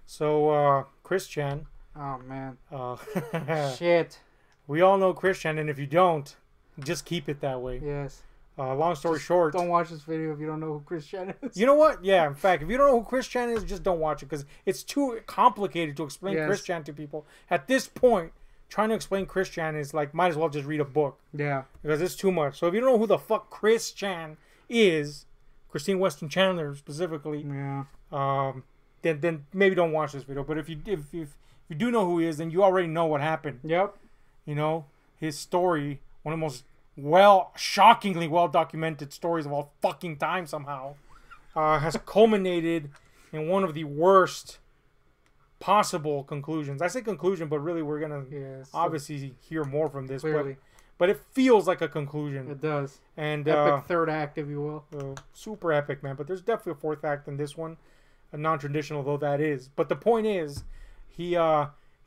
So, Christian. Oh man. Uh, Shit. we all know Christian, and if you don't, just keep it that way. Yes. Long story Just short. Don't watch this video if you don't know who Christian is. You know what? Yeah, in fact, if you don't know who Christian is, just don't watch it because it's too complicated to explain Yes. Christian to people. At this point, trying to explain Christian is like, might as well just read a book Yeah. because it's too much. So if you don't know who the fuck Christian is, Christine Weston Chandler specifically, Yeah. then maybe don't watch this video. But if you do know who he is, then you already know what happened. Yep. You know, his story, one of the most shockingly well documented stories of all fucking time somehow, has culminated in one of the worst possible conclusions. I say conclusion, but really we're gonna obviously hear more from this. Clearly. But it feels like a conclusion. It does. And Epic third act, if you will. Super epic, man. But there's definitely a fourth act in this one, a non-traditional though that is. But the point is, he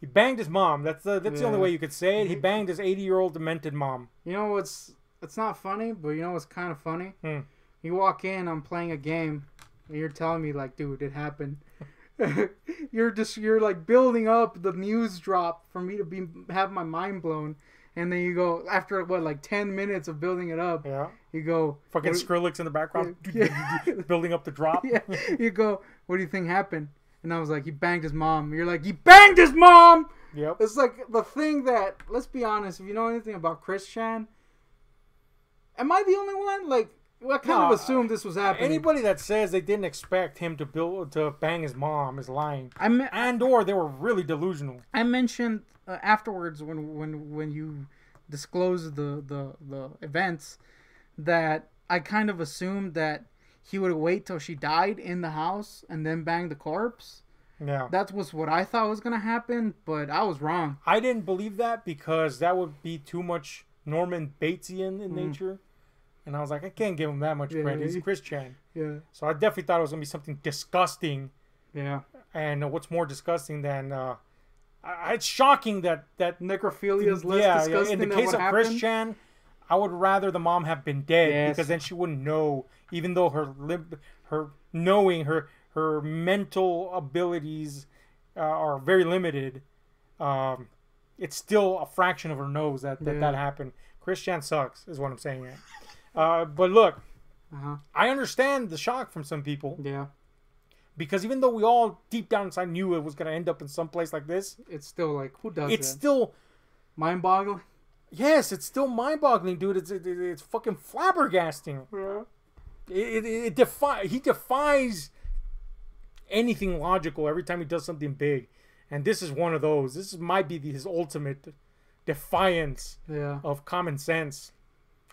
banged his mom. That's the only way you could say it. He banged his 80-year-old demented mom. You know what's? It's not funny, but you know what's kind of funny? Hmm. You walk in, I'm playing a game, and you're telling me like, dude, it happened. you're like building up the news drop for me to have my mind blown, and then you go after what, like 10 minutes of building it up. Yeah. You go fucking Skrillex in the background, building up the drop. Yeah. You go, what do you think happened? And I was like, he banged his mom. You're like, he banged his mom. Yep. It's like the thing that, let's be honest, if you know anything about Christian, am I the only one? Like, I kind of assumed this was happening. Anybody that says they didn't expect him to bang his mom is lying, or they were really delusional. I mentioned afterwards when you disclosed the events that I kind of assumed that he would wait till she died in the house and then bang the corpse. Yeah. That was what I thought was going to happen, but I was wrong. I didn't believe that because that would be too much Norman Batesian in nature. And I was like, I can't give him that much credit. He's Christian. Yeah. So I definitely thought it was going to be something disgusting. Yeah. And what's more disgusting than... it's shocking that necrophilia is less disgusting in the case of Christian, I would rather the mom have been dead because then she wouldn't know, even though her mental abilities are very limited. It's still a fraction of her knows that happened. Christian sucks, is what I'm saying. But look, I understand the shock from some people. Yeah. Because even though we all deep down inside knew it was going to end up in some place like this, it's still like, who does It's still mind-boggling. Yes, it's still mind-boggling, dude. It's fucking flabbergasting. Yeah. He defies anything logical every time he does something big, and this is one of those. This might be his ultimate defiance of common sense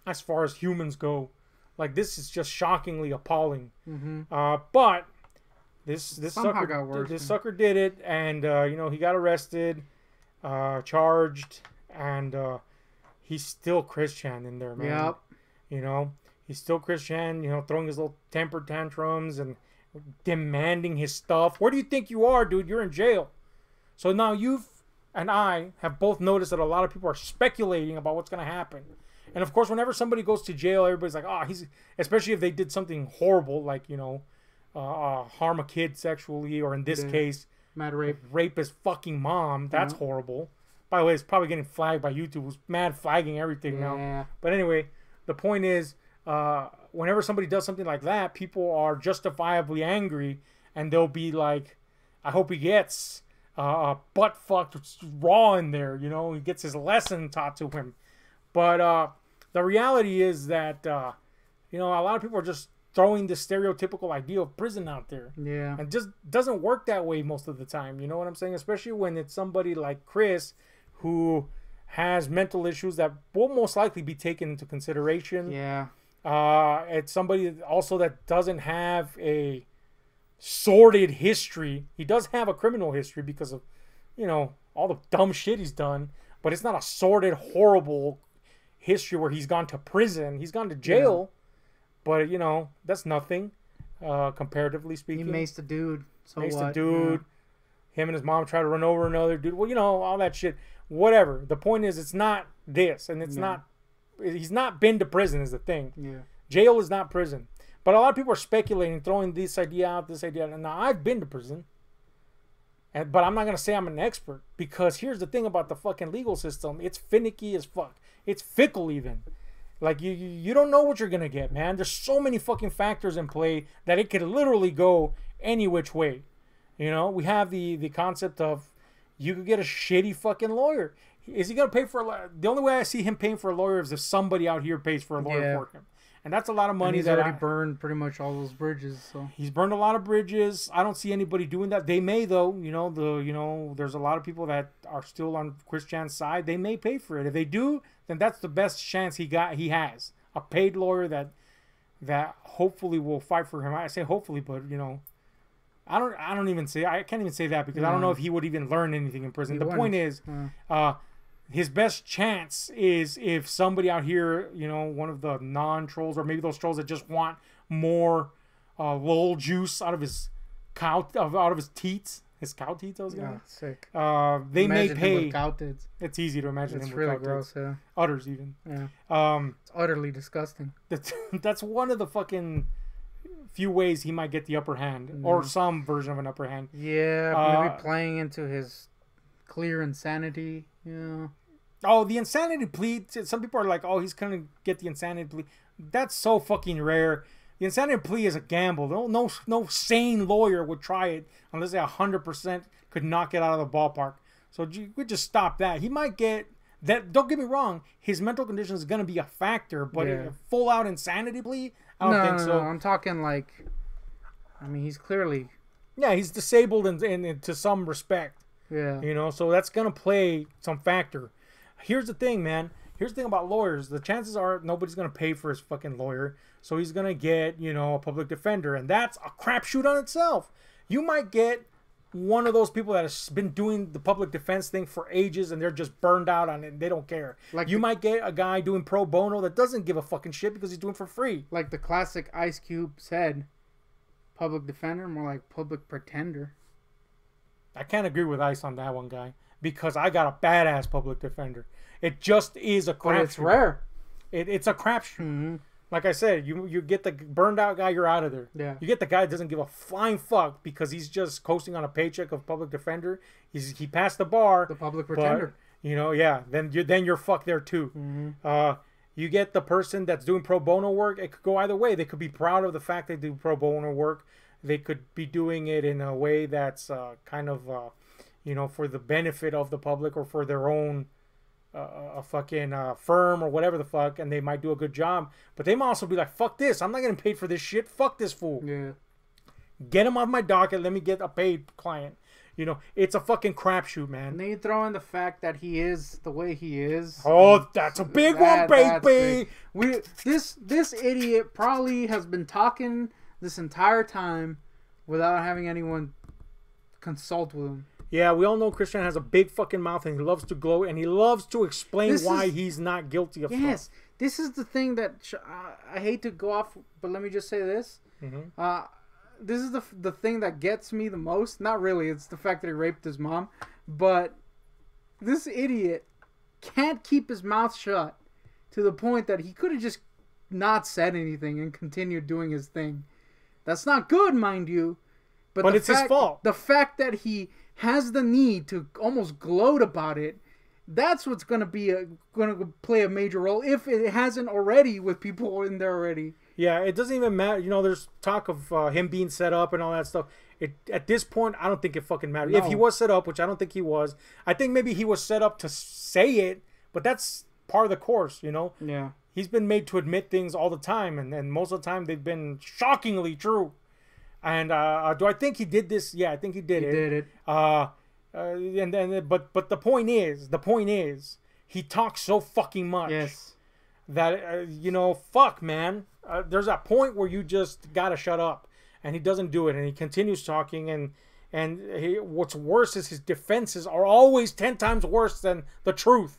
as far as humans go. Like, this is just shockingly appalling. But this sucker did it, and he got arrested, charged, and he's still Christian in there, man. Yep. He's still Christian, throwing his little temper tantrums and demanding his stuff. Where do you think you are, dude? You're in jail. So now you and I have both noticed that a lot of people are speculating about what's going to happen. And of course, whenever somebody goes to jail, everybody's like, especially if they did something horrible, like, harm a kid sexually, or in this case, mad rape his fucking mom. That's horrible. By the way, it's probably getting flagged by YouTube. It's mad flagging everything now. But anyway, the point is, whenever somebody does something like that, people are justifiably angry, and they'll be like, I hope he gets butt fucked raw in there. He gets his lesson taught to him. But the reality is that, a lot of people are just throwing this stereotypical idea of prison out there. Yeah. And it just doesn't work that way most of the time. You know what I'm saying? Especially when it's somebody like Chris who has mental issues that will most likely be taken into consideration. Yeah. It's somebody also that doesn't have a sordid history. He does have a criminal history because of, all the dumb shit he's done. But it's not a sordid, horrible history where he's gone to prison. He's gone to jail. But, that's nothing, comparatively speaking. He maced a dude. So maced what? a dude. Yeah. Him and his mom tried to run over another dude. Well, all that shit. Whatever. The point is, it's not this. And it's not... He's not been to prison is the thing. Yeah. Jail is not prison. But a lot of people are speculating, throwing this idea out, this idea. And now, I've been to prison. But I'm not going to say I'm an expert, because here's the thing about the fucking legal system. It's finicky as fuck. It's fickle even. Like, you don't know what you're going to get, man. There's so many fucking factors in play that it could literally go any which way. You know, we have the concept of you could get a shitty fucking lawyer. Is he going to pay for a lawyer? The only way I see him paying for a lawyer is if somebody out here pays for a lawyer for him. And that's a lot of money. And he's already burned pretty much all those bridges. So he's burned a lot of bridges. I don't see anybody doing that. They may, though. There's a lot of people that are still on Chris Chan's side. They may pay for it. If they do, then that's the best chance he has. A paid lawyer that hopefully will fight for him. I say hopefully, but I can't even say that, because I don't know if he would even learn anything in prison. The point is, his best chance is if somebody out here, one of the non-trolls, or maybe those trolls that just want more lol juice out of his out of his teats. His cow teats, I was going to sick. They may pay. Cow tits. It's easy to imagine it's him really with cow gross, tits. yeah. Udders, even. Yeah. It's utterly disgusting. That's one of the fucking few ways he might get the upper hand, or some version of an upper hand. Yeah, maybe playing into his clear insanity. Yeah. Oh, the insanity plea. Some people are like, oh, he's gonna get the insanity plea. That's so fucking rare. The insanity plea is a gamble. No sane lawyer would try it unless they 100% could knock it out of the ballpark. So we just stop that. He might get that. Don't get me wrong. His mental condition is gonna be a factor, but a full out insanity plea, I don't think so. No, I'm talking like, he's clearly. Yeah, he's disabled in to some respect. Yeah. So that's gonna play some factor. Here's the thing, man. Here's the thing about lawyers. The chances are nobody's going to pay for his fucking lawyer. So he's going to get, a public defender. And that's a crapshoot on itself. You might get one of those people that has been doing the public defense thing for ages and they're just burned out on it and they don't care. Like you might get a guy doing pro bono that doesn't give a fucking shit because he's doing it for free. Like the classic Ice Cube said, public defender, more like public pretender. I can't agree with Ice on that one, guy. Because I got a badass public defender. It just is a crapshoot. But it's rare. It's a crapshoot. Like I said, you get the burned out guy, you're out of there. Yeah. You get the guy that doesn't give a flying fuck because he's just coasting on a paycheck of public defender. He passed the bar. The public pretender. But, then you're fucked there too. You get the person that's doing pro bono work. It could go either way. They could be proud of the fact they do pro bono work. They could be doing it in a way that's kind of for the benefit of the public or for their own firm or whatever the fuck, and they might do a good job. But they might also be like, fuck this. I'm not getting paid for this shit. Fuck this fool. Yeah. Get him off my docket. Let me get a paid client. It's a fucking crapshoot, man. And then you throw in the fact that he is the way he is. Oh, that's a big one, baby. This idiot probably has been talking this entire time without having anyone consult with him. Yeah, we all know Christian has a big fucking mouth and he loves to gloat and he loves to explain why he's not guilty of stuff. Yes, this is the thing that I hate to go off, but let me just say this. This is the thing that gets me the most. Not really, it's the fact that he raped his mom. But this idiot can't keep his mouth shut to the point that he could have just not said anything and continued doing his thing. That's not good, mind you. But it's his fault. The fact that he has the need to almost gloat about it, that's what's going to play a major role if it hasn't already with people in there already. Yeah, it doesn't even matter. There's talk of him being set up and all that stuff. At this point, I don't think it fucking matters. No. If he was set up, which I don't think he was, I think maybe he was set up to say it, but that's part of the course, Yeah. He's been made to admit things all the time, and most of the time they've been shockingly true. And do I think he did this? Yeah, I think he did it. He did it. But the point is, he talks so fucking much. Yes. That fuck, man. There's a point where you just gotta shut up, and he doesn't do it, and he continues talking, and what's worse is his defenses are always 10 times worse than the truth,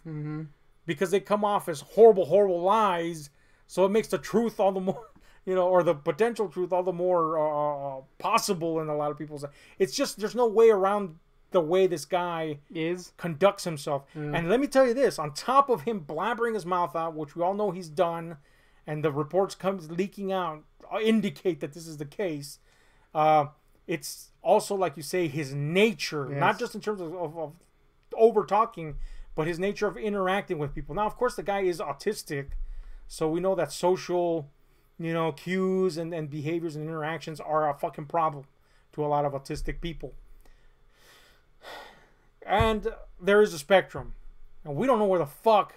because they come off as horrible lies. So it makes the truth all the more. Or the potential truth all the more possible in a lot of people's. It's just there's no way around the way this guy conducts himself. And let me tell you this: on top of him blabbering his mouth out, which we all know he's done, and the reports leaking out indicate that this is the case. it's also, like you say, his nature, Yes. not just in terms of over talking, but his nature of interacting with people. Now, of course, the guy is autistic, so we know that social, cues and behaviors and interactions are a fucking problem to a lot of autistic people. And there is a spectrum, and we don't know where the fuck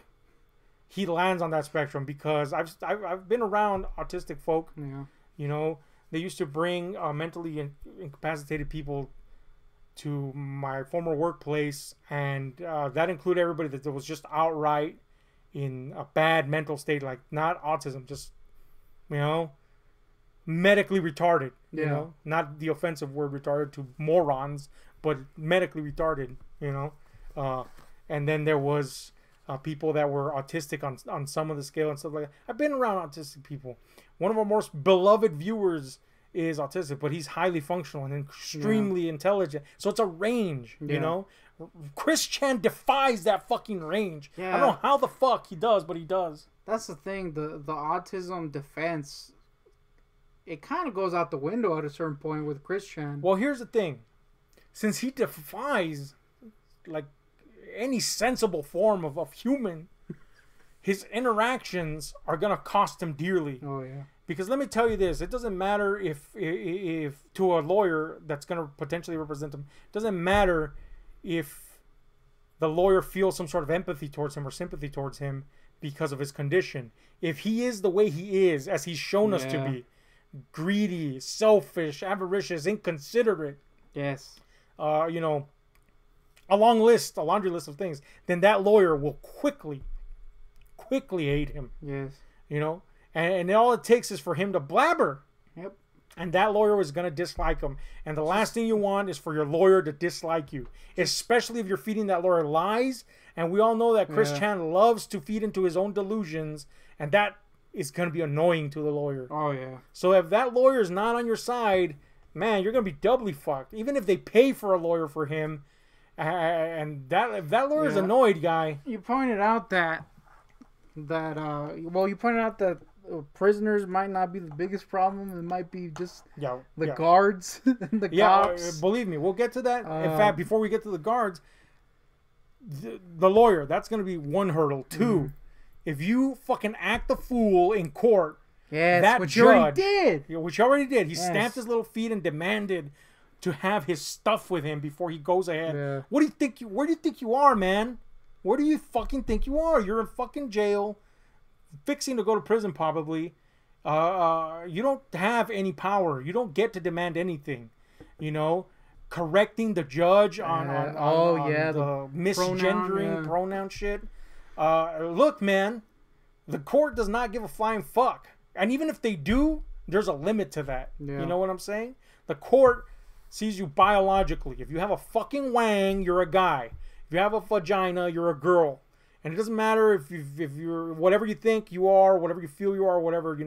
he lands on that spectrum, because I've been around autistic folk. Yeah. They used to bring mentally incapacitated people to my former workplace, and that included everybody that was just outright in a bad mental state, like not autism, just medically retarded. Not the offensive word retarded to morons, but medically retarded. And then there was people that were autistic on some of the scale and stuff like that. I've been around autistic people. One of our most beloved viewers is autistic, but he's highly functional and extremely intelligent. So it's a range, Chris Chan defies that fucking range. I don't know how the fuck he does, but he does. That's the thing. The autism defense, it kind of goes out the window at a certain point with Chris Chan. Well, here's the thing. Since he defies, like, any sensible form of human, his interactions are going to cost him dearly. Oh, yeah. Because let me tell you this, it doesn't matter if to a lawyer that's going to potentially represent him, it doesn't matter if the lawyer feels some sort of empathy towards him or sympathy towards him because of his condition. If he is the way he is, as he's shown us to be, greedy, selfish, avaricious, inconsiderate, yes, a laundry list of things, then that lawyer will quickly hate him. Yes. And all it takes is for him to blabber. Yep. And that lawyer is going to dislike him. And the last thing you want is for your lawyer to dislike you, especially if you're feeding that lawyer lies. And we all know that Chris Chan loves to feed into his own delusions, and that is going to be annoying to the lawyer. Oh, yeah. So if that lawyer is not on your side, man, you're going to be doubly fucked. Even if they pay for a lawyer for him, and if that lawyer is annoyed, guy. You pointed out that prisoners might not be the biggest problem. It might be just the guards and the cops. Believe me, we'll get to that. In fact, before we get to the guards, the lawyer, that's going to be one hurdle. Two, if you fucking act the fool in court, which you already did. He stamped his little feet and demanded to have his stuff with him before he goes ahead. Yeah. Where do you think you are, man? Where do you fucking think you are? You're in fucking jail, fixing to go to prison probably. You don't have any power. You don't get to demand anything. Correcting the judge on the misgendering pronoun shit. Look, man, the court does not give a flying fuck. And even if they do, there's a limit to that. Yeah. You know what I'm saying? The court sees you biologically. If you have a fucking wang, you're a guy. If you have a vagina, you're a girl. And it doesn't matter if you're whatever you think you are, whatever you feel you are, whatever,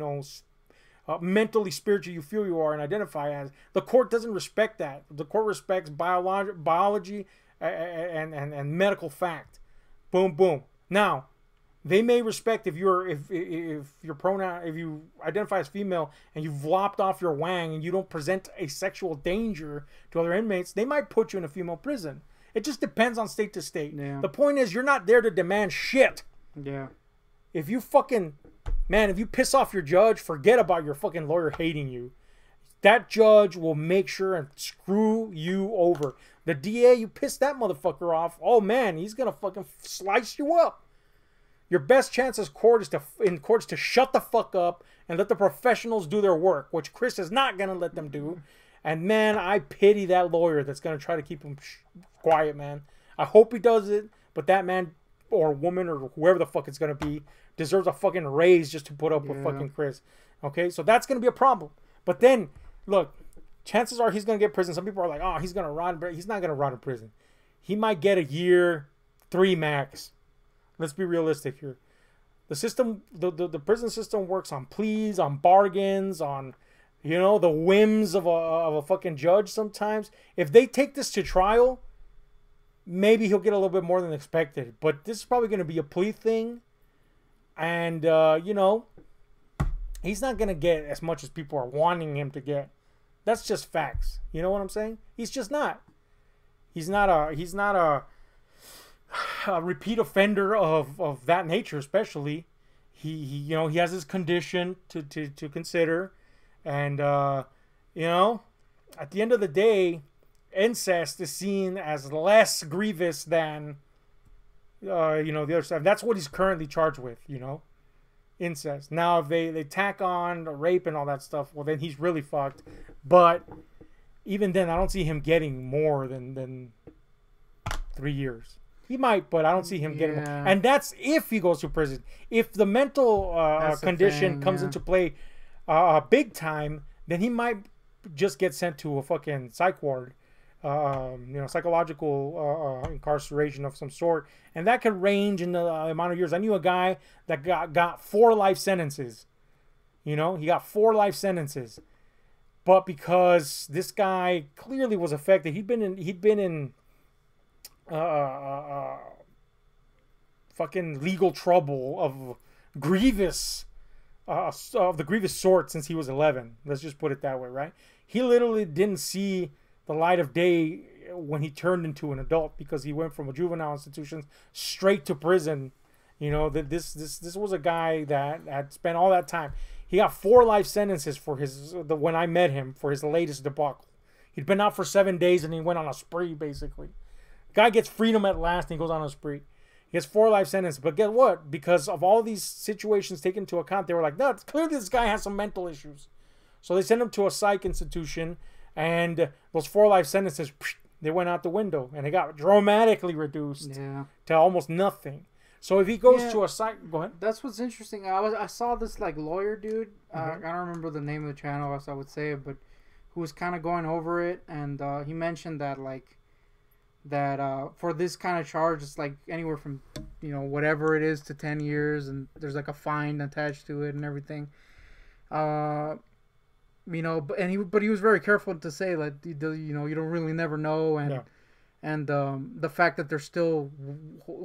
mentally, spiritually you feel you are and identify as. The court doesn't respect that. The court respects biology and medical fact. Boom, boom. Now, they may respect if you identify as female and you've lopped off your wang and you don't present a sexual danger to other inmates, they might put you in a female prison. It just depends on state to state. Yeah. The point is, you're not there to demand shit. Yeah. If you piss off your judge, forget about your fucking lawyer hating you. That judge will make sure and screw you over. The DA, you piss that motherfucker off, oh man, he's gonna fucking slice you up. Your best chance in court is to shut the fuck up and let the professionals do their work, which Chris is not gonna let them do. And man, I pity that lawyer that's gonna try to keep him quiet, man. I hope he does it, but that man or woman or whoever the fuck it's gonna be deserves a fucking raise just to put up with fucking Chris. Okay, so that's gonna be a problem. But then, look, chances are he's gonna get prison. Some people are like, oh, he's gonna rot. He's not gonna rot in prison. He might get a year, 3 max. Let's be realistic here. The system, the prison system works on pleas, on bargains, on the whims of a fucking judge sometimes. If they take this to trial, maybe he'll get a little bit more than expected. But this is probably going to be a plea thing. And, he's not going to get as much as people are wanting him to get. That's just facts. You know what I'm saying? He's just not. He's not a repeat offender of that nature, especially. He has his condition to consider, and at the end of the day, incest is seen as less grievous than the other stuff. That's what he's currently charged with, incest. Now, if they tack on rape and all that stuff, well, then he's really fucked. But even then, I don't see him getting more than 3 years. He might, but I don't see him getting more. And that's if he goes to prison. If the mental condition comes into play big time, then he might just get sent to a fucking psych ward. Psychological incarceration of some sort, and that could range in the amount of years. I knew a guy that got 4 life sentences. He got 4 life sentences, but because this guy clearly was affected, he'd been in fucking legal trouble of grievous of the grievous sort since he was 11. Let's just put it that way, right? He literally didn't see the light of day when he turned into an adult, because he went from a juvenile institution straight to prison. This was a guy that had spent all that time. He got 4 life sentences for when I met him, for his latest debacle. He'd been out for 7 days and he went on a spree, basically. Guy gets freedom at last and he goes on a spree. He gets 4 life sentences, but guess what? Because of all these situations taken into account, they were like, no, clearly this guy has some mental issues. So they sent him to a psych institution. And those 4 life sentences, they went out the window, and it got dramatically reduced to almost nothing. So if he goes to a site, go ahead. That's what's interesting. I saw this lawyer dude. I don't remember the name of the channel, else I would say it, but who was kind of going over it, and he mentioned that for this kind of charge, it's anywhere from whatever it is to 10 years, and there's a fine attached to it and everything. But he was very careful to say that you don't really never know, and the fact that they're still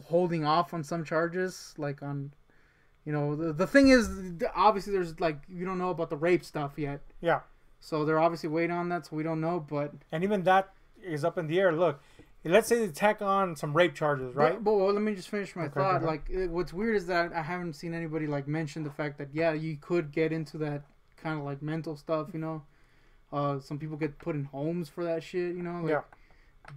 holding off on some charges, the thing is, obviously there's you don't know about the rape stuff yet. Yeah. So they're obviously waiting on that, so we don't know. And even that is up in the air. Look, let's say they tack on some rape charges, right? But let me just finish my thought. What's weird is that I haven't seen anybody mention the fact that you could get into that kind of mental stuff, some people get put in homes for that shit,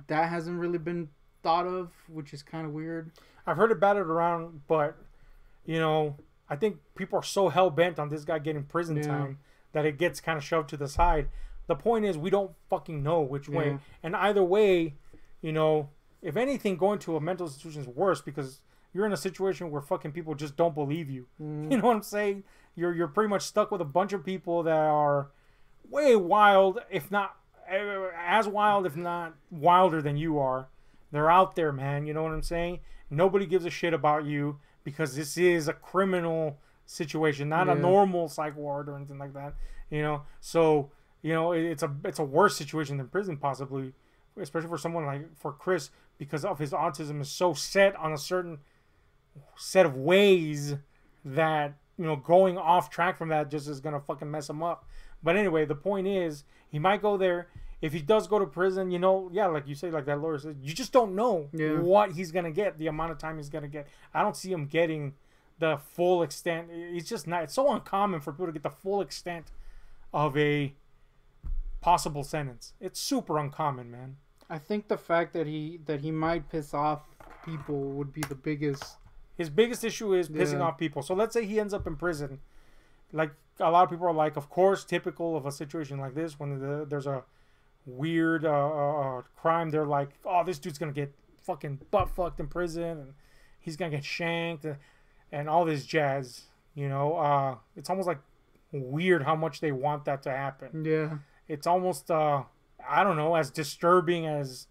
that hasn't really been thought of, which is kind of weird. I've heard it battered around, but I think people are so hell-bent on this guy getting prison time that it gets kind of shoved to the side. The point is, we don't fucking know which way, and either way, if anything, going to a mental institution is worse, because you're in a situation where fucking people just don't believe you. You know what I'm saying? You're pretty much stuck with a bunch of people that are way wild, if not as wild, if not wilder than you are. They're out there, man. You know what I'm saying? Nobody gives a shit about you, because this is a criminal situation, not a normal psych ward or anything like that. So it's a worse situation than prison, possibly, especially for someone for Chris, because of his autism is so set on a certain set of ways that going off track from that just is gonna fucking mess him up. But anyway, the point is, he might go there. If he does go to prison, like you say, like that lawyer said, you just don't know what he's gonna get, the amount of time he's gonna get. I don't see him getting the full extent. It's just not. It's so uncommon for people to get the full extent of a possible sentence. It's super uncommon, man. I think the fact that he might piss off people would be the biggest. His biggest issue is pissing off people. So let's say he ends up in prison. Like, a lot of people are of course, typical of a situation like this, when there's a weird crime, they're like, oh, this dude's going to get fucking butt-fucked in prison, and he's going to get shanked, and all this jazz. It's almost weird how much they want that to happen. Yeah. It's almost, I don't know, as disturbing as,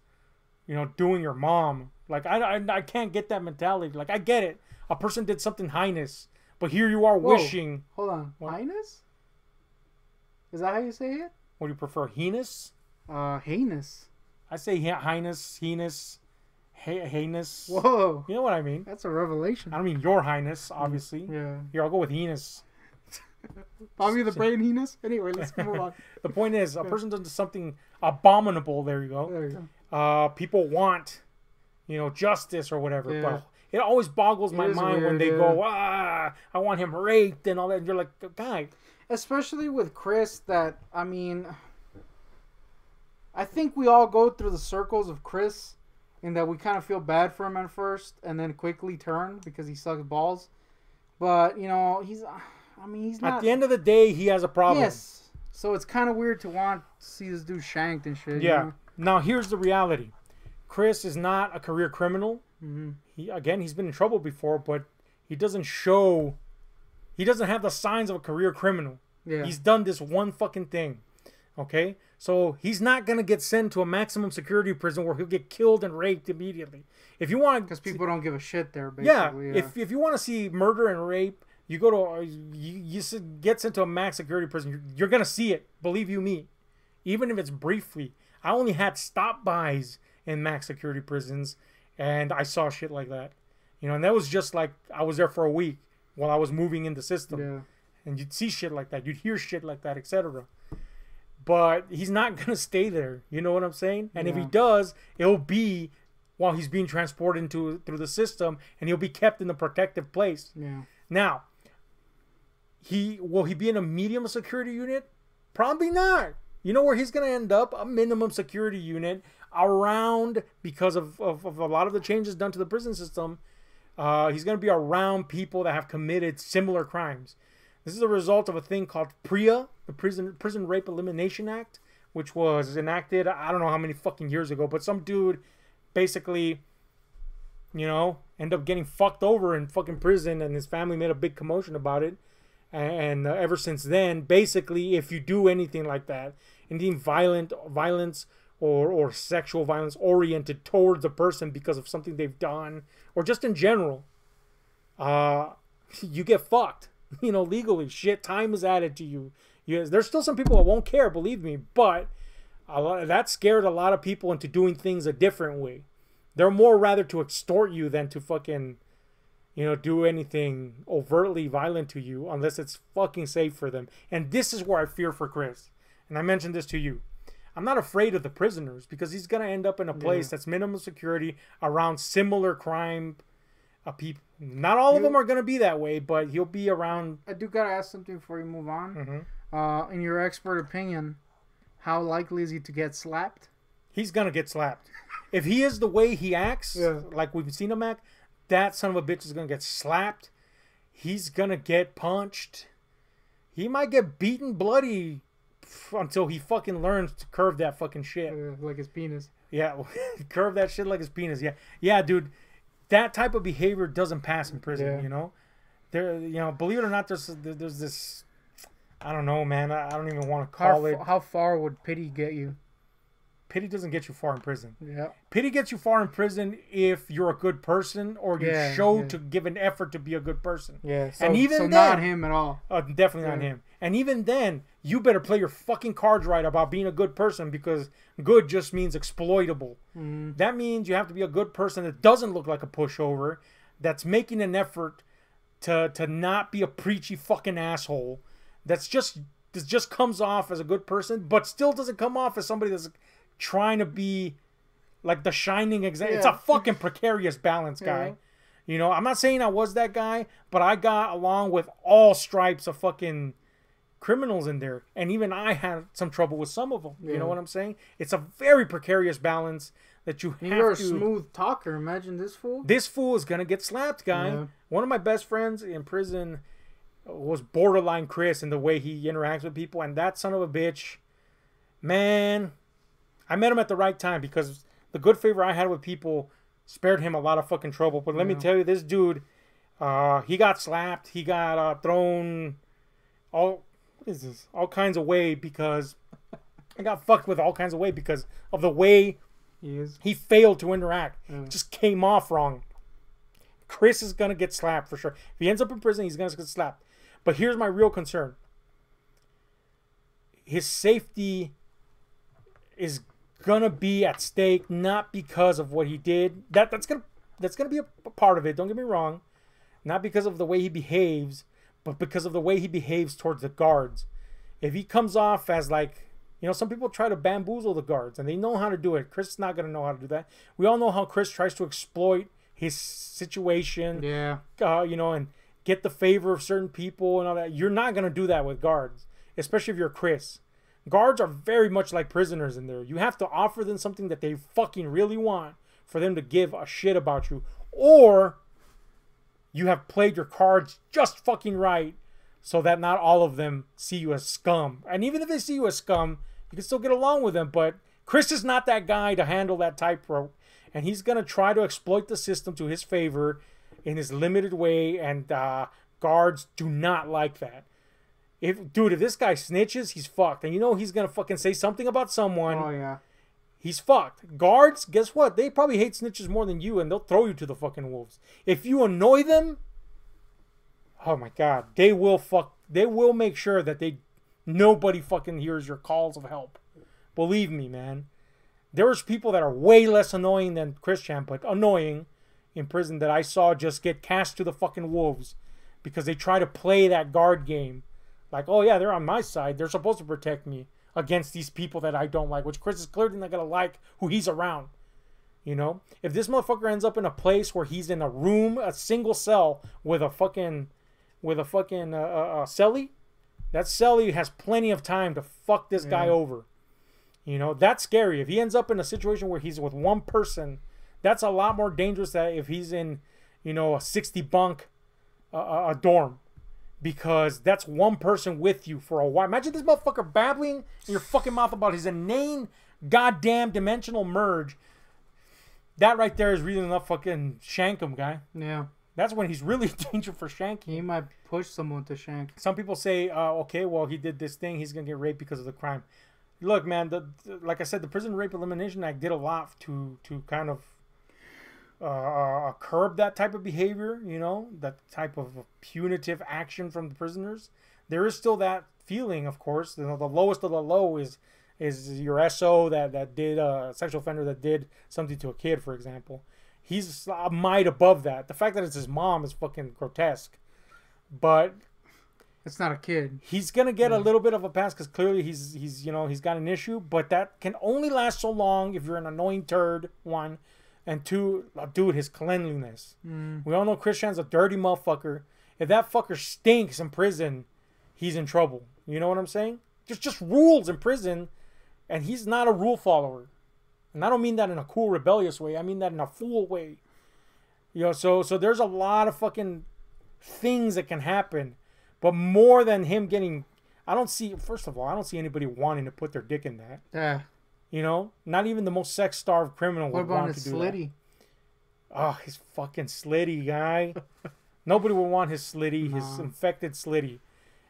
doing your mom. I can't get that mentality. I get it. A person did something heinous, but here you are wishing. Hold on. What? Heinous? Is that how you say it? What do you prefer? Heinous? Heinous. I say heinous, heinous. Whoa. You know what I mean? That's a revelation. I don't mean your highness, obviously. Yeah. Here, I'll go with heinous. Bobby the Brain Heinous? Anyway, let's move on. The point is, a person does something abominable. There you go. There you go. People want, justice or whatever. Yeah. But it always boggles my mind when they go, I want him raped and all that. And you're like, guy. Especially with Chris, I think we all go through the circles of Chris in that we kind of feel bad for him at first and then quickly turn because he sucks balls. But, he's not... At the end of the day, he has a problem. Yes. So it's kind of weird to want to see this dude shanked and shit. Yeah. Now, here's the reality. Chris is not a career criminal. Mm-hmm. He's been in trouble before, but he doesn't have the signs of a career criminal. Yeah. He's done this one fucking thing. Okay? So he's not going to get sent to a maximum security prison where he'll get killed and raped immediately. If you want... Because people don't give a shit there, basically. Yeah. If you want to see murder and rape, you go to... You get sent to a max security prison. You're going to see it. Believe you me. Even if it's briefly. I only had stop-bys in max security prisons, and I saw shit like that. And that was just like I was there for a week while I was moving in the system. Yeah. And you'd see shit like that. You'd hear shit like that, etc. But he's not going to stay there. You know what I'm saying? And if he does, it'll be while he's being transported through the system, and he'll be kept in a protective place. Yeah. Now, will he be in a medium security unit? Probably not. You know where he's going to end up? A minimum security unit around, because of a lot of the changes done to the prison system. He's going to be around people that have committed similar crimes. This is a result of a thing called PREA, the Prison Rape Elimination Act, which was enacted, I don't know how many fucking years ago, but some dude basically, end up getting fucked over in fucking prison, and his family made a big commotion about it. And ever since then, basically, if you do anything like that, anything violence or sexual violence oriented towards a person because of something they've done, or just in general, you get fucked. Legally, shit, time is added to you. There's still some people that won't care, believe me, but that scared a lot of people into doing things a different way. They're more rather to extort you than to fucking, do anything overtly violent to you unless it's fucking safe for them. And this is where I fear for Chris. And I mentioned this to you. I'm not afraid of the prisoners because he's going to end up in a place that's minimum security around similar crime people. Not all of them are going to be that way, but he'll be around. I do got to ask something before you move on. Mm-hmm. In your expert opinion, how likely is he to get slapped? He's going to get slapped. If he is the way he acts, like we've seen him act, that son of a bitch is going to get slapped. He's going to get punched. He might get beaten bloody until he fucking learns to curve that fucking shit. Like his penis. Yeah, curve that shit like his penis. Yeah, dude. That type of behavior doesn't pass in prison, There, believe it or not, there's this, I don't know, man. I don't even want to call it. How far would pity get you? Pity doesn't get you far in prison. Yeah. Pity gets you far in prison if you're a good person or you show to give an effort to be a good person. Yeah. And even then, not him at all. Definitely not him. And even then, you better play your fucking cards right about being a good person, because good just means exploitable. Mm-hmm. That means you have to be a good person that doesn't look like a pushover, that's making an effort to not be a preachy fucking asshole, that just comes off as a good person, but still doesn't come off as somebody that's trying to be like the shining example. It's a fucking precarious balance, guy. I'm not saying I was that guy, but I got along with all stripes of fucking criminals in there, and even I had some trouble with some of them. You know what I'm saying? It's a very precarious balance that you have to... You're a smooth talker. Imagine this fool. This fool is gonna get slapped, guy. Yeah. One of my best friends in prison was borderline Chris in the way he interacts with people, and that son of a bitch, man, I met him at the right time, because the good favor I had with people spared him a lot of fucking trouble. But let me tell you, this dude, he got slapped, he got thrown all kinds of way, because I got fucked with all kinds of way because of the way he failed to interact. It just came off wrong. Chris is gonna get slapped for sure. If he ends up in prison, he's gonna get slapped. But here's my real concern: his safety is gonna be at stake, not because of what he did. That's gonna be a part of it. Don't get me wrong. Not because of the way he behaves, but because of the way he behaves towards the guards. If he comes off as like, some people try to bamboozle the guards, and they know how to do it. Chris is not going to know how to do that. We all know how Chris tries to exploit his situation, and get the favor of certain people and all that. You're not going to do that with guards, especially if you're Chris. Guards are very much like prisoners in there. You have to offer them something that they fucking really want for them to give a shit about you. Or you have played your cards just fucking right so that not all of them see you as scum. And even if they see you as scum, you can still get along with them. But Chris is not that guy to handle that tightrope. And he's going to try to exploit the system to his favor in his limited way. And guards do not like that. If this guy snitches, he's fucked. And he's going to fucking say something about someone. Oh, yeah. He's fucked. Guards, guess what? They probably hate snitches more than you, and they'll throw you to the fucking wolves. If you annoy them, oh my God, they will make sure that nobody fucking hears your calls of help. Believe me, man. There's people that are way less annoying than Christian, but annoying in prison that I saw just get cast to the fucking wolves because they try to play that guard game. Like, oh yeah, they're on my side. They're supposed to protect me against these people that I don't like, which Chris is clearly not going to like who he's around. If this motherfucker ends up in a place where he's in a room, a single cell with a fucking cellie, that cellie has plenty of time to fuck this guy over. That's scary. If he ends up in a situation where he's with one person, that's a lot more dangerous than if he's in, a 60 bunk a dorm. Because that's one person with you for a while. Imagine this motherfucker babbling in your fucking mouth about his inane, goddamn dimensional merge. That right there is really enough fucking shank him, guy. Yeah. That's when he's really danger for shanking. He might push someone to shank. Some people say, okay, well, he did this thing. He's going to get raped because of the crime. Look, man, like I said, the Prison Rape Elimination Act did a lot to kind of curb that type of behavior, that type of punitive action from the prisoners. There is still that feeling, of course. The lowest of the low is your SO that did a sexual offender that did something to a kid, for example. He's a mite above that. The fact that it's his mom is fucking grotesque. But it's not a kid. He's gonna get a little bit of a pass because clearly he's got an issue. But that can only last so long if you're an annoying turd. One. And two, dude, his cleanliness. We all know Christian's a dirty motherfucker. If that fucker stinks in prison, he's in trouble. You know what I'm saying? There's just rules in prison, and he's not a rule follower. And I don't mean that in a cool, rebellious way. I mean that in a fool way. So there's a lot of fucking things that can happen. But more than him getting... First of all, I don't see anybody wanting to put their dick in that. Yeah. Not even the most sex-starved criminal would want to do slitty? That. Oh, his fucking slitty, guy. Nobody would want his slitty, his infected slitty.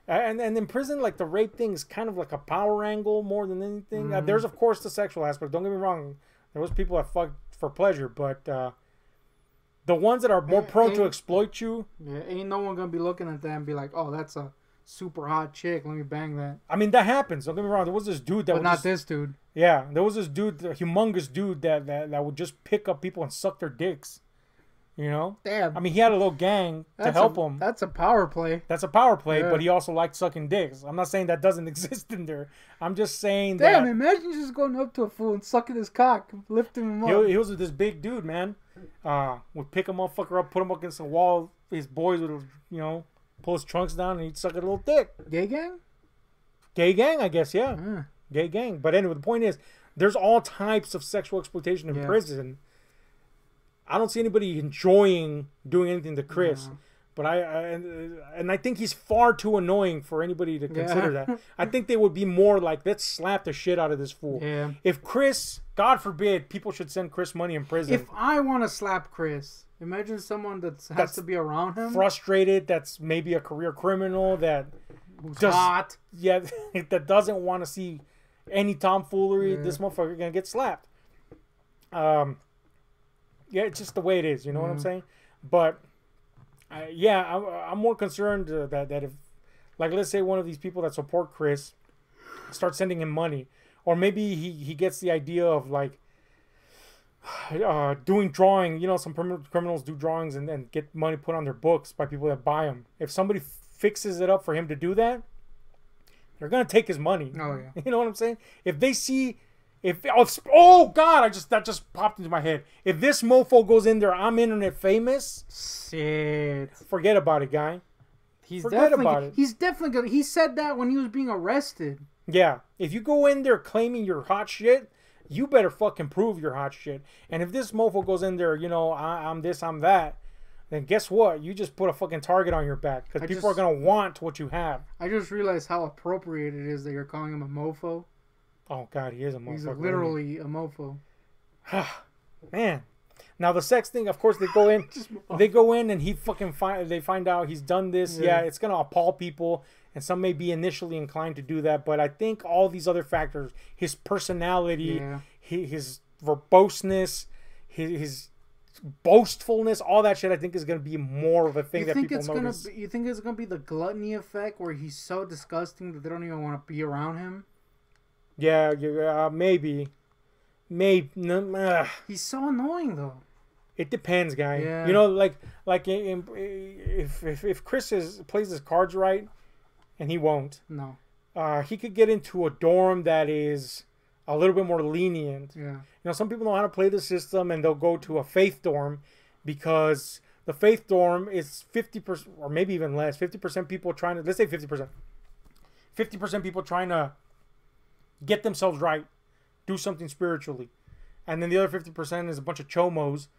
And in prison, like, the rape thing is kind of like a power angle more than anything. There's, of course, the sexual aspect. Don't get me wrong. There was people that fucked for pleasure, but the ones that are more prone to exploit you... Yeah, ain't no one going to be looking at that and be like, oh, that's a super hot chick. Let me bang that. I mean, that happens. Don't get me wrong. There was this dude that... But not this dude. Yeah, there was this dude, the humongous dude that would just pick up people and suck their dicks. Damn. I mean, he had a little gang to help him. That's a power play. That's a power play, but he also liked sucking dicks. I'm not saying that doesn't exist in there. I'm just saying that... Damn, imagine just going up to a fool and sucking his cock, lifting him up. He was with this big dude, man. Would pick a motherfucker up, put him up against the wall. His boys would, pull his trunks down and he'd suck a little dick. Gay gang? Gay gang, I guess, yeah. Gay gang. But anyway, the point is, there's all types of sexual exploitation in prison. I don't see anybody enjoying doing anything to Chris. No. But I think he's far too annoying for anybody to consider that. I think they would be more like, let's slap the shit out of this fool. Yeah. If Chris, God forbid, people should send Chris money in prison. If I want to slap Chris, imagine someone that's to be around him. Frustrated, that's maybe a career criminal, who's hot. Yeah, that doesn't want to see any tomfoolery. Yeah. This motherfucker gonna get slapped. Yeah, it's just the way it is. You know what I'm saying? But I'm more concerned that if, like, let's say one of these people that support Chris starts sending him money, or maybe he gets the idea of like doing drawing. Some criminals do drawings and then get money put on their books by people that buy them. If somebody fixes it up for him to do that, they're gonna take his money. Oh yeah. You know what I'm saying? If they see, oh god, that just popped into my head. If this mofo goes in there, I'm internet famous. Shit. Forget about it, guy. Forget about it. He's definitely gonna. He said that when he was being arrested. Yeah. If you go in there claiming you're hot shit, you better fucking prove you're hot shit. And if this mofo goes in there, I'm this, I'm that, then guess what? You just put a fucking target on your back because people are gonna want what you have. I just realized how appropriate it is that you're calling him a mofo. Oh god, he is a mofo. He's literally a mofo. Man. Now the sex thing, of course, they go in. They go in and they find out he's done this. Yeah, it's gonna appall people, and some may be initially inclined to do that. But I think all these other factors, his personality, his verboseness, his boastfulness, all that shit, I think is gonna be more of a thing that people notice. You think it's gonna be the gluttony effect, where he's so disgusting that they don't even want to be around him? Yeah, maybe. He's so annoying though. It depends, guy. Yeah. If Chris plays his cards right, and he won't. No. He could get into a dorm that is a little bit more lenient. Yeah. Some people know how to play the system, and they'll go to a faith dorm because the faith dorm is 50%, or maybe even less. 50% people trying to, let's say 50%. 50% people trying to get themselves right, do something spiritually, and then the other 50% is a bunch of chomos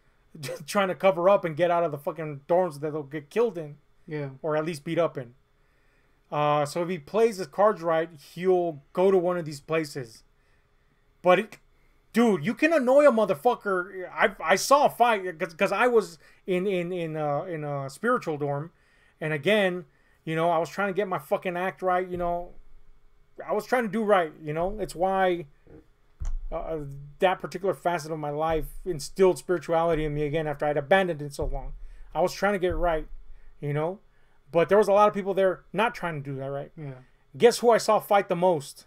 trying to cover up and get out of the fucking dorms that they'll get killed in, or at least beat up in. So if he plays his cards right, he'll go to one of these places. But dude, you can annoy a motherfucker. I saw a fight because I was in a spiritual dorm, and again, I was trying to get my fucking act right. I was trying to do right. It's why. That particular facet of my life instilled spirituality in me again after I'd abandoned it so long. I was trying to get right, but there was a lot of people there not trying to do that right. Yeah. Guess who I saw fight the most?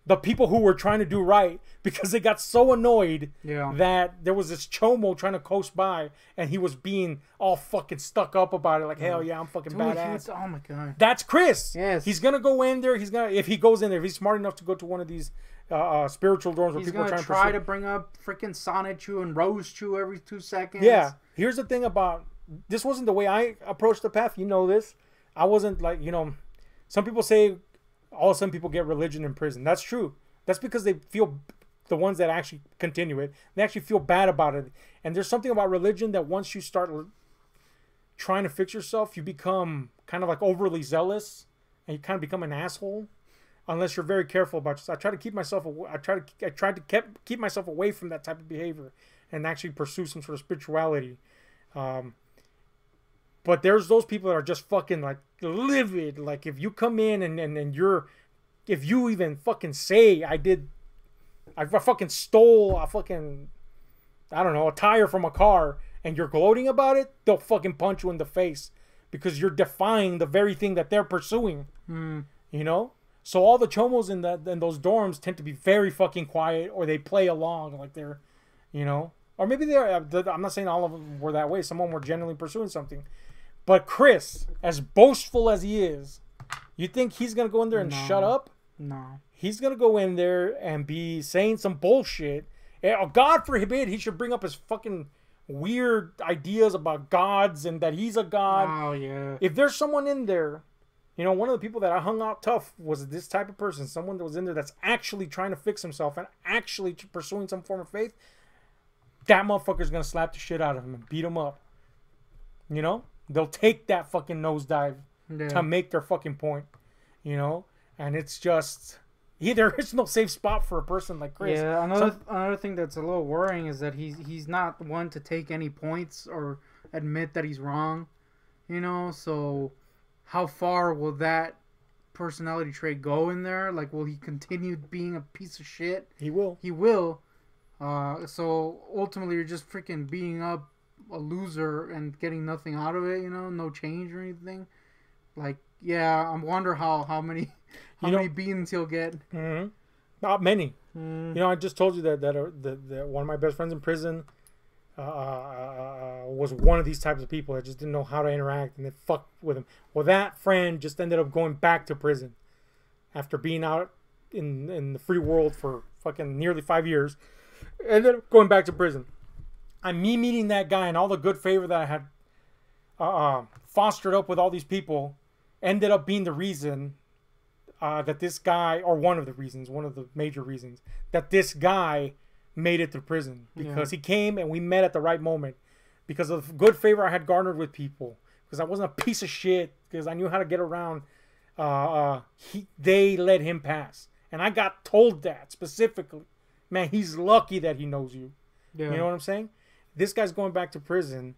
The people who were trying to do right, because they got so annoyed that there was this chomo trying to coast by, and he was being all fucking stuck up about it, like, hell yeah, I'm fucking badass. Oh my god. That's Chris. Yes. He's gonna go in there. If he goes in there, if he's smart enough to go to one of these spiritual dorms where people are trying to bring up freaking Sonichu and Rosechu every 2 seconds. Yeah. Here's the thing about this, wasn't the way I approached the path. This. I wasn't like, some people say all of a sudden people get religion in prison. That's true. That's because they feel, the ones that actually continue it, they actually feel bad about it. And there's something about religion that once you start trying to fix yourself, you become kind of like overly zealous, and you kind of become an asshole. Unless you're very careful about yourself. I try to keep myself. I tried to keep myself away from that type of behavior, and actually pursue some sort of spirituality. But there's those people that are just fucking like livid. Like if you come in and if you even fucking say I fucking stole a fucking, I don't know, a tire from a car, and you're gloating about it, they'll fucking punch you in the face because you're defying the very thing that they're pursuing. So all the chomos in those dorms tend to be very fucking quiet, or they play along like they're, or maybe they're. I'm not saying all of them were that way. Some of them were genuinely pursuing something. But Chris, as boastful as he is, you think he's gonna go in there and shut up? No. He's gonna go in there and be saying some bullshit. Oh, God forbid he should bring up his fucking weird ideas about gods and that he's a god. Oh yeah. If there's someone in there. One of the people that I hung out tough was this type of person. Someone that was in there that's actually trying to fix himself and actually pursuing some form of faith. That motherfucker's going to slap the shit out of him and beat him up. They'll take that fucking nosedive to make their fucking point. And it's just, there is no safe spot for a person like Chris. Yeah, another thing that's a little worrying is that he's not one to take any points or admit that he's wrong. So how far will that personality trait go in there? Like, will he continue being a piece of shit? He will. He will. So ultimately, you're just freaking beating up a loser and getting nothing out of it. No change or anything. Like, yeah, I wonder how many beatings he'll get. Mm-hmm. Not many. I just told you that one of my best friends in prison. was one of these types of people that just didn't know how to interact and they fucked with him. Well, that friend just ended up going back to prison after being out in the free world for fucking nearly 5 years. Ended up going back to prison. And me meeting that guy and all the good favor that I had fostered up with all these people ended up being the reason that this guy, or one of the major reasons that this guy made it through prison, because he came and we met at the right moment because of the good favor I had garnered with people, because I wasn't a piece of shit, because I knew how to get around. They let him pass, and I got told that specifically. Man, he's lucky that he knows you. You know what I'm saying? This guy's going back to prison,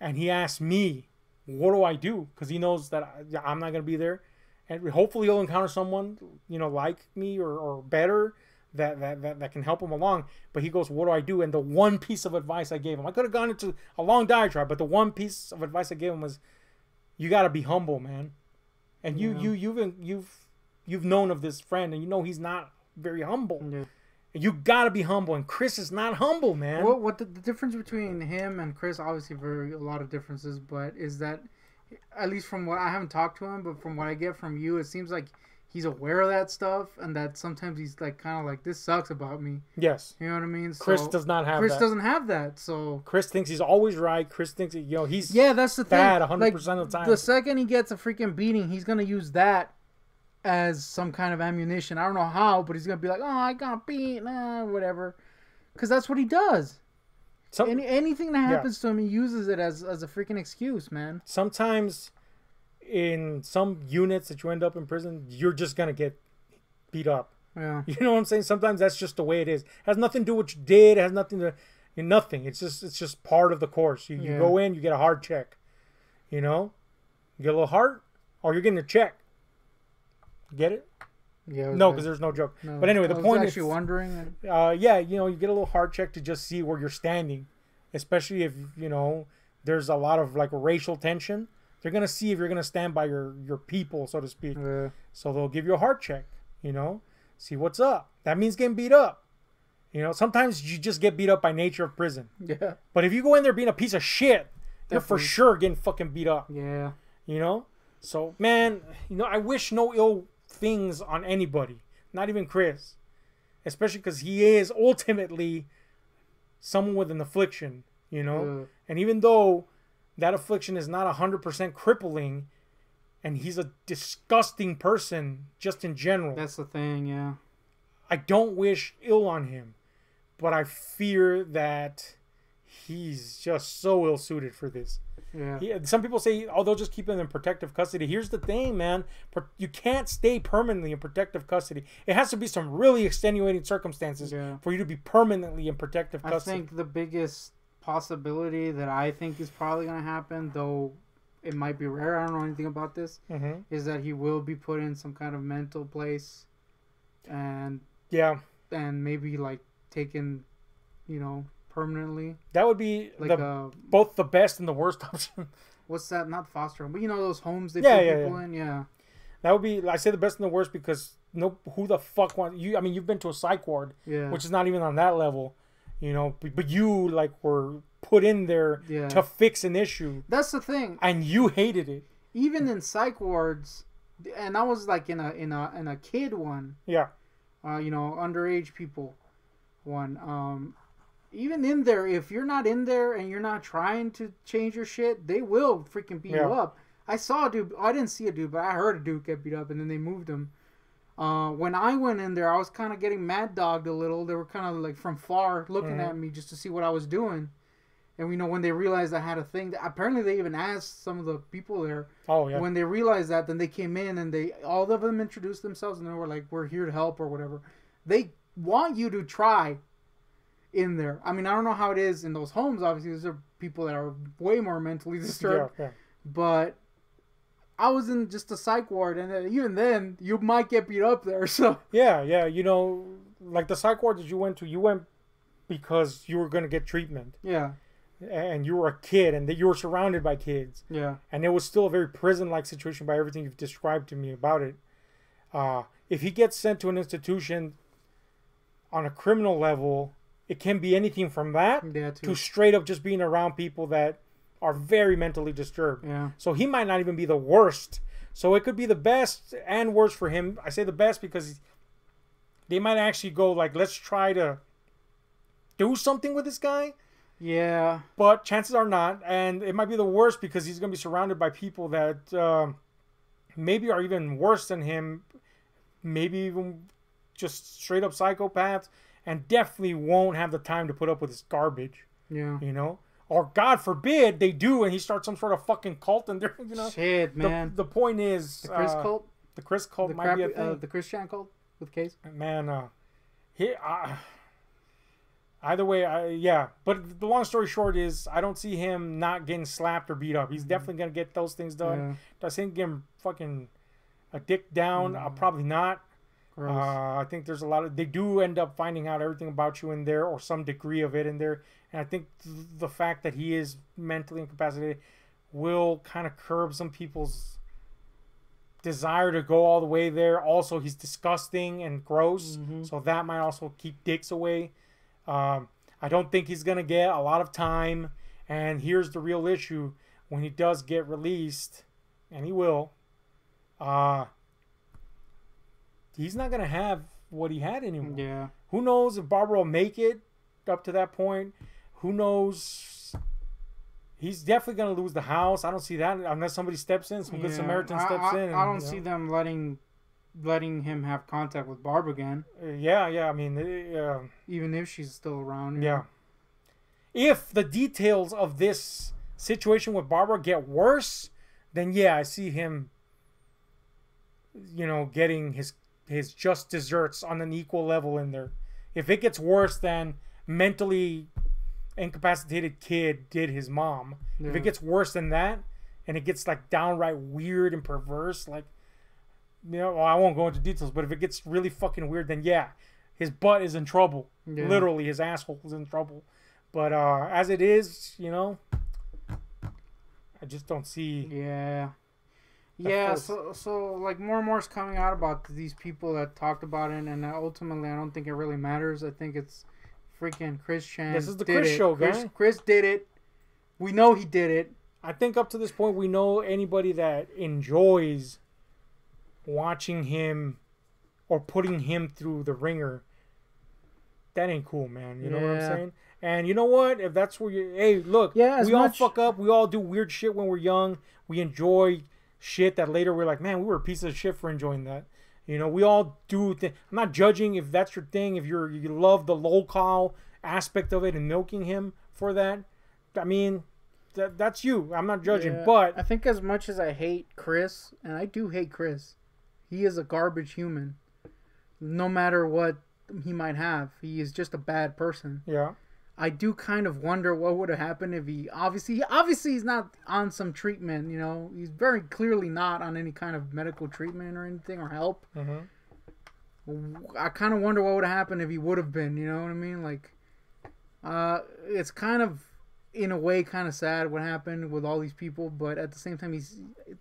and he asked me, what do I do? Because he knows that I'm not going to be there. And hopefully he'll encounter someone, like me or better that can help him along. But he goes, what do I do? And the one piece of advice I gave him, I could have gone into a long diatribe, but the one piece of advice I gave him was, you got to be humble, man. And you've known of this friend, and he's not very humble. Yeah. You gotta be humble, and Chris is not humble, man. What the difference between him and Chris? Obviously, a lot of differences, but is that, at least from what I haven't talked to him, but from what I get from you, it seems like he's aware of that stuff, and that sometimes he's like kind of like, this sucks about me. Yes, you know what I mean. Chris does not have. Chris doesn't have that. So Chris thinks he's always right. Chris thinks he's that's the bad thing. 100% of the time. The second he gets a freaking beating, he's gonna use that as some kind of ammunition. I don't know how, but he's gonna be like, oh, I got beat, whatever, because that's what he does. Anything that happens to him, he uses it as a freaking excuse, man. Sometimes in some units that you end up in prison, you're just gonna get beat up. Yeah, you know what I'm saying? Sometimes that's just the way it is. It has nothing to do with what you did. It has nothing to nothing. It's just part of the course. You go in, you get a hard check. You get a little heart, or you're getting a check. Get it? Yeah. No, because there's no joke. No, but anyway, the point is, actually wondering. You get a little heart check to just see where you're standing, especially if there's a lot of like racial tension. They're gonna see if you're gonna stand by your people, so to speak. Yeah. So they'll give you a heart check. See what's up. That means getting beat up. Sometimes you just get beat up by nature of prison. Yeah. But if you go in there being a piece of shit, you're for sure getting fucking beat up. Yeah. So man, I wish no ill things on anybody, not even Chris, especially because he is ultimately someone with an affliction, and even though that affliction is not 100% crippling, and he's a disgusting person just in general. That's the thing, yeah. I don't wish ill on him, but I fear that he's just so ill-suited for this. Yeah. Some people say, they'll just keep him in protective custody. Here's the thing, man. You can't stay permanently in protective custody. It has to be some really extenuating circumstances for you to be permanently in protective custody. I think the biggest possibility that I think is probably going to happen, though it might be rare, I don't know anything about this, is that he will be put in some kind of mental place and maybe like taken, permanently. That would be like both the best and the worst option. What's that? Not foster home, but those homes they put people in. Yeah, that would be. I say the best and the worst because who the fuck wants you? I mean, you've been to a psych ward, which is not even on that level, But you were put in there to fix an issue. That's the thing, and you hated it. Even in psych wards, and I was like in a kid one. Yeah. Underage people one. Even in there, if you're not in there and you're not trying to change your shit, they will freaking beat you up. I saw a dude. I didn't see a dude, but I heard a dude get beat up, and then they moved him. When I went in there, I was kind of getting mad dogged a little. They were kind of like from far looking at me just to see what I was doing. And when they realized I had a thing, apparently they even asked some of the people there. Oh yeah. When they realized that, then they came in and all of them introduced themselves and they were like, "We're here to help" or whatever. They want you to try in there. I mean, I don't know how it is in those homes. Obviously, these are people that are way more mentally disturbed. Yeah. But I was in just a psych ward, and even then, you might get beat up there. So yeah. Like the psych ward that you went because you were going to get treatment. Yeah. And you were a kid, and that you were surrounded by kids. Yeah. And it was still a very prison-like situation by everything you've described to me about it. If he gets sent to an institution on a criminal level, it can be anything from that to straight up just being around people that are very mentally disturbed. Yeah. So he might not even be the worst. So it could be the best and worst for him. I say the best because they might actually go like, let's try to do something with this guy. Yeah. But chances are not. And it might be the worst because he's going to be surrounded by people that maybe are even worse than him. Maybe even just straight up psychopaths. And definitely won't have the time to put up with his garbage. Yeah. You know? Or God forbid they do and he starts some sort of fucking cult and they're, you know. Shit, man. The point is... The Chris cult? The Chris cult might be a thing. The Christian cult with Case? Man, either way, yeah. But the long story short is I don't see him not getting slapped or beat up. He's definitely going to get those things done. Yeah. Does he get him fucking a dick down? Probably not. I think there's a lot of... They do end up finding out everything about you in there or some degree of it in there. And I think the fact that he is mentally incapacitated will kind of curb some people's desire to go all the way there. Also, he's disgusting and gross. So that might also keep dicks away. I don't think he's going to get a lot of time. And here's the real issue. When he does get released, and he will... he's not going to have what he had anymore. Yeah. Who knows if Barbara will make it up to that point. Who knows? He's definitely going to lose the house. I don't see that unless somebody steps in. Some good Samaritan steps in. I don't see them letting him have contact with Barbara again. Yeah. I mean... even if she's still around. Yeah. If the details of this situation with Barbara get worse, then yeah, I see him, you know, getting his just desserts on an equal level in there. If it gets worse than mentally incapacitated kid did his mom, if it gets worse than that, and it gets like downright weird and perverse, like, you know, well, I won't go into details, but if it gets really fucking weird, then yeah, his butt is in trouble. Yeah. Literally, his asshole is in trouble. But as it is, you know, I just don't see. Yeah. Yeah, so like more and more is coming out about these people that talked about it, and ultimately I don't think it really matters. I think it's freaking Chris Chan. This is the Chris show, guys. Chris did it. We know he did it. I think up to this point we know anybody that enjoys watching him or putting him through the ringer. That ain't cool, man. You know what I'm saying? And you know what? If that's where you... Hey, look. Yeah, we all fuck up. We all do weird shit when we're young. We enjoy... shit that later we're like, man, we were a piece of shit for enjoying that. You know, we all do. I'm not judging if that's your thing. If you love the lol aspect of it and milking him for that. I mean, that's you. I'm not judging, but I think as much as I hate Chris, and I do hate Chris, he is a garbage human. No matter what he might have, he is just a bad person. Yeah. I do kind of wonder what would have happened if he obviously he's not on some treatment, you know. He's very clearly not on any kind of medical treatment or anything or help. I kind of wonder what would have happened if he would have been, you know what I mean? Like, it's kind of, in a way, kind of sad what happened with all these people, but at the same time, it's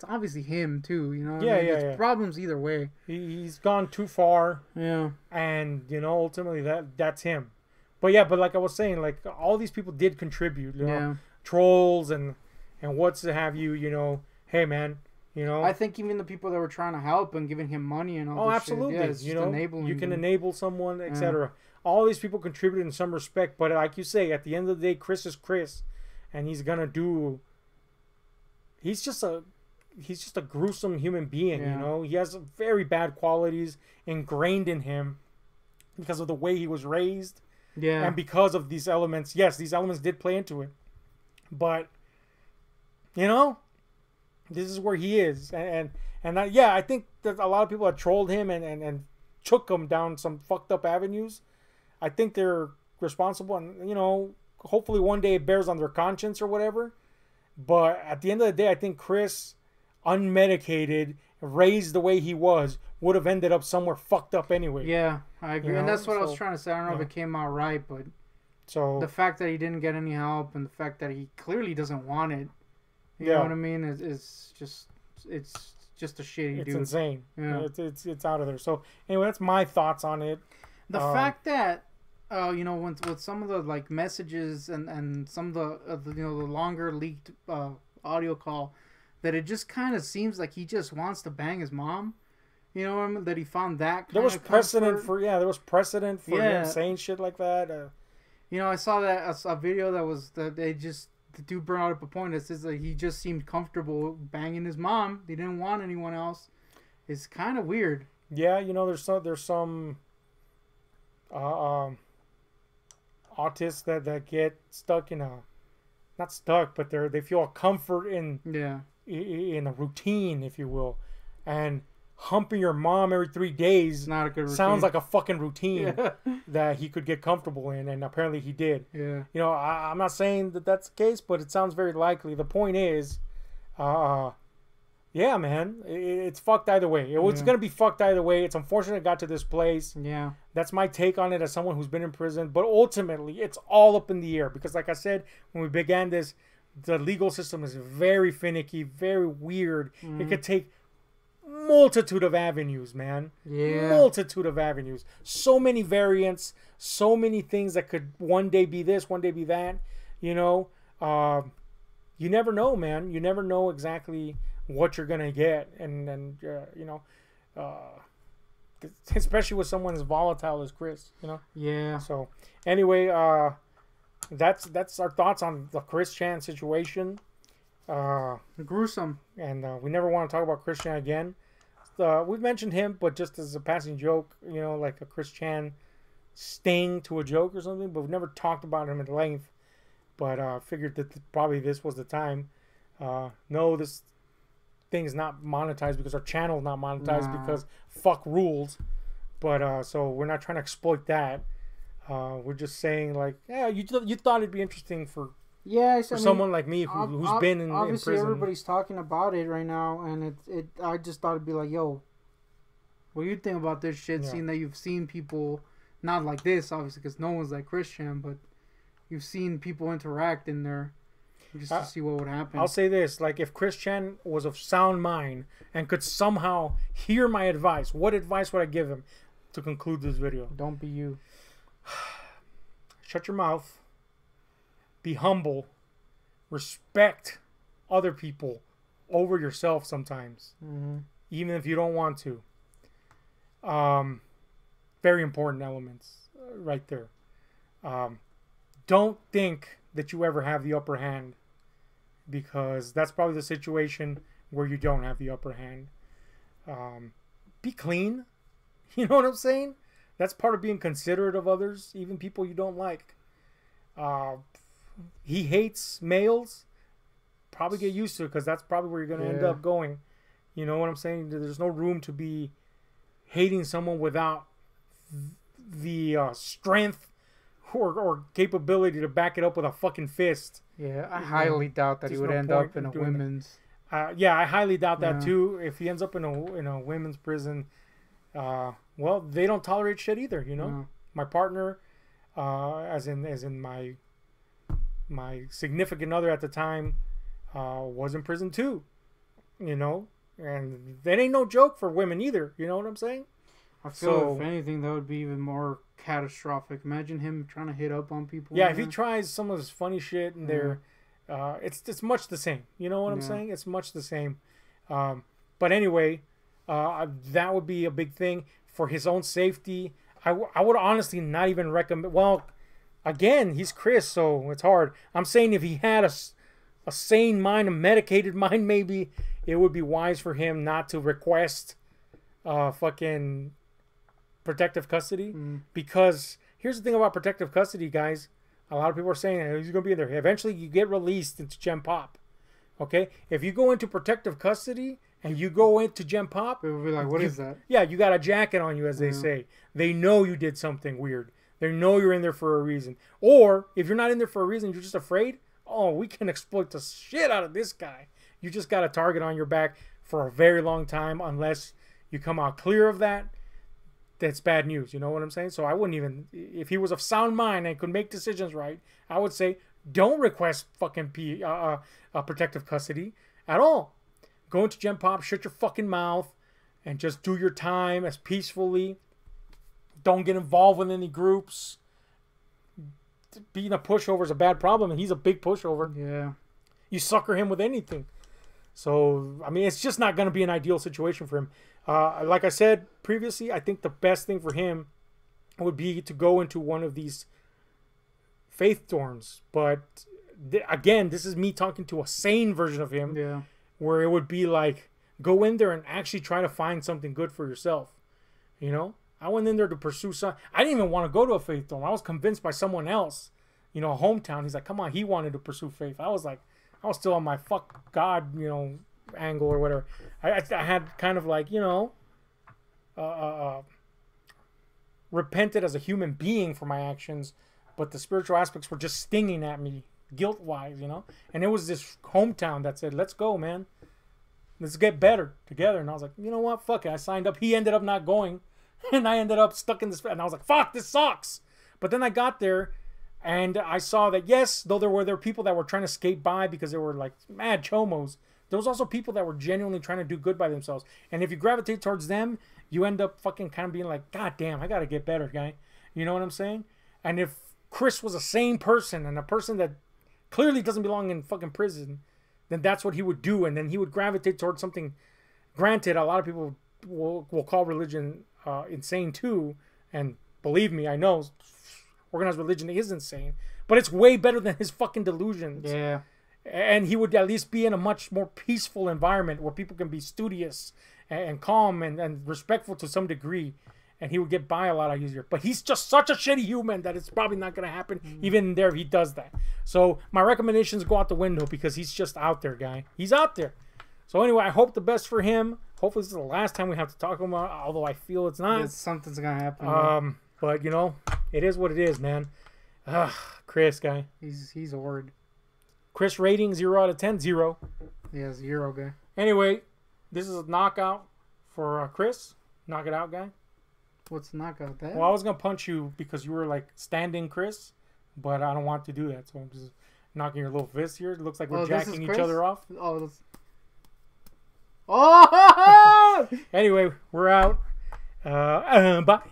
obviously him too, you know? It's problems either way. He's gone too far. Yeah. And, you know, ultimately that's him. But like I was saying, like all these people did contribute, you know, trolls and what's to have you, you know, hey man, you know. I think even the people that were trying to help and giving him money and all. Oh, absolutely. Shit, you know, you can enable someone, etc. All these people contributed in some respect, but like you say, at the end of the day, Chris is Chris, and he's gonna do. He's just a gruesome human being, you know. He has very bad qualities ingrained in him because of the way he was raised. Yeah. And because of these elements, yes, these elements did play into it. But, you know, this is where he is. And I think that a lot of people have trolled him and took him down some fucked up avenues. I think they're responsible. And, you know, hopefully one day it bears on their conscience or whatever. But at the end of the day, I think Chris, unmedicated, raised the way he was, would have ended up somewhere fucked up anyway. Yeah, I agree. You know? And that's what I was trying to say. I don't know if it came out right, but the fact that he didn't get any help and the fact that he clearly doesn't want it, you know what I mean, is just a shitty dude. It's insane. Yeah. It's out of there. So anyway, that's my thoughts on it. The fact that you know, with some of the like messages and some of the you know the longer leaked audio call, that it just kind of seems like he just wants to bang his mom. You know what I mean? That he found that. There was precedent for there was precedent for him saying shit like that. You know, I saw a video that the dude brought up a point that says that he just seemed comfortable banging his mom. He didn't want anyone else. It's kind of weird. Yeah, you know, there's some autists that get stuck in not stuck, but they feel a comfort in a routine, if you will, and humping your mom every 3 days not a good routine. Sounds like a fucking routine that he could get comfortable in, and apparently he did. Yeah. You know, I'm not saying that that's the case, but it sounds very likely. The point is, yeah, man, it's fucked either way. It was gonna be fucked either way. It's unfortunate it got to this place. Yeah. That's my take on it as someone who's been in prison. But ultimately, it's all up in the air because, like I said, when we began this, the legal system is very finicky, very weird. It could take multitude of avenues, man. Yeah. Multitude of avenues. So many variants, so many things that could one day be this, one day be that. You know, you never know, man. You never know exactly what you're gonna get, and you know, especially with someone as volatile as Chris. You know. Yeah. So anyway, that's our thoughts on the Chris Chan situation. Gruesome. And we never want to talk about Chris Chan again. We've mentioned him, but just as a passing joke, you know, like a Chris Chan sting to a joke or something. But we've never talked about him at length. But figured that probably this was the time. No, this thing's not monetized because our channel's not monetized because fuck rules. But so we're not trying to exploit that. We're just saying like, yeah, you thought it'd be interesting for. Yeah, for someone like me who's been in obviously prison. Everybody's talking about it right now, and I just thought it'd be like, yo, what do you think about this shit? Yeah. Seeing that you've seen people, not like this, obviously, because no one's like Christian, but you've seen people interact in there just to see what would happen. I'll say this, like if Chris Chan was of sound mind and could somehow hear my advice, what advice would I give him to conclude this video? Don't be you. Shut your mouth. Be humble. Respect other people over yourself sometimes. Even if you don't want to. Very important elements right there. Don't think that you ever have the upper hand, because that's probably the situation where you don't have the upper hand. Be clean. You know what I'm saying? That's part of being considerate of others, even people you don't like. He hates males. Probably get used to it, because that's probably where you're going to end up going. You know what I'm saying? There's no room to be hating someone without the strength or capability to back it up with a fucking fist. Yeah, I highly doubt that he would end up in a women's. Yeah, I highly doubt that too. If he ends up in a women's prison, well, they don't tolerate shit either. You know, my partner, as in my significant other at the time, was in prison too. You know, and that ain't no joke for women either. You know what I'm saying? I feel if anything, that would be even more catastrophic. Imagine him trying to hit up on people. Yeah, if he tries some of this funny shit and it's much the same. You know what I'm saying? It's much the same. But anyway, that would be a big thing for his own safety. I would honestly not even recommend. Well, again, he's Chris, so it's hard. I'm saying if he had a sane mind, a medicated mind, maybe it would be wise for him not to request fucking protective custody. Because here's the thing about protective custody, guys. A lot of people are saying he's going to be in there. Eventually, you get released into Gen Pop. Okay? If you go into protective custody and you go into Gen Pop, it would be like, what is that? Yeah, you got a jacket on you, as they say. They know you did something weird. They know you're in there for a reason. Or if you're not in there for a reason, you're just afraid. Oh, we can exploit the shit out of this guy. You just got a target on your back for a very long time, unless you come out clear of that. That's bad news. You know what I'm saying? So I wouldn't even, if he was of sound mind and could make decisions right, I would say don't request fucking protective custody at all. Go into Gen Pop, shut your fucking mouth, and just do your time as peacefully. Don't get involved with any groups. being a pushover is a bad problem, and he's a big pushover. Yeah. You sucker him with anything. So, I mean, it's just not going to be an ideal situation for him. Like I said previously, I think the best thing for him would be to go into one of these faith dorms. But, again, this is me talking to a sane version of him. Yeah. Where it would be like, go in there and actually try to find something good for yourself. You know? I went in there to pursue some. I didn't even want to go to a faith dorm. I was convinced by someone else, you know, a hometown. He's like, come on, he wanted to pursue faith. I was like, I was still on my fuck God, you know, angle or whatever. I had kind of like, you know, repented as a human being for my actions, but the spiritual aspects were just stinging at me, guilt-wise, you know. And it was this hometown that said, let's go, man. Let's get better together. And I was like, you know what? Fuck it. I signed up. He ended up not going. And I ended up stuck in this. And I was like, fuck, this sucks. But then I got there. And I saw that, yes, though there were people that were trying to skate by because they were like mad chomos, there was also people that were genuinely trying to do good by themselves. And if you gravitate towards them, you end up fucking kind of being like, God damn, I got to get better, guy. You know what I'm saying? And if Chris was a sane person and a person that clearly doesn't belong in fucking prison, then that's what he would do. And then he would gravitate towards something. Granted, a lot of people will call religion insane too. And believe me, I know organized religion is insane, but it's way better than his fucking delusions. Yeah. And he would at least be in a much more peaceful environment where people can be studious and calm and respectful to some degree, and he would get by a lot easier. But he's just such a shitty human that it's probably not going to happen even there if he does that. So my recommendations go out the window because he's just out there, guy. He's out there. So anyway, I hope the best for him. Hopefully this is the last time we have to talk about him, although I feel it's not. Something's going to happen. But, you know, it is what it is, man. Chris, guy. He's horrid. Chris rating, 0 out of 10, 0. Yeah, 0, guy. Anyway, this is a knockout for Chris. Knock it out, guy. What's knockout? That? Well, I was going to punch you because you were, like, standing Chris, but I don't want to do that. So I'm just knocking your little fist here. It looks like we're jacking each other off. Oh, that's... Oh! Anyway, we're out. Bye.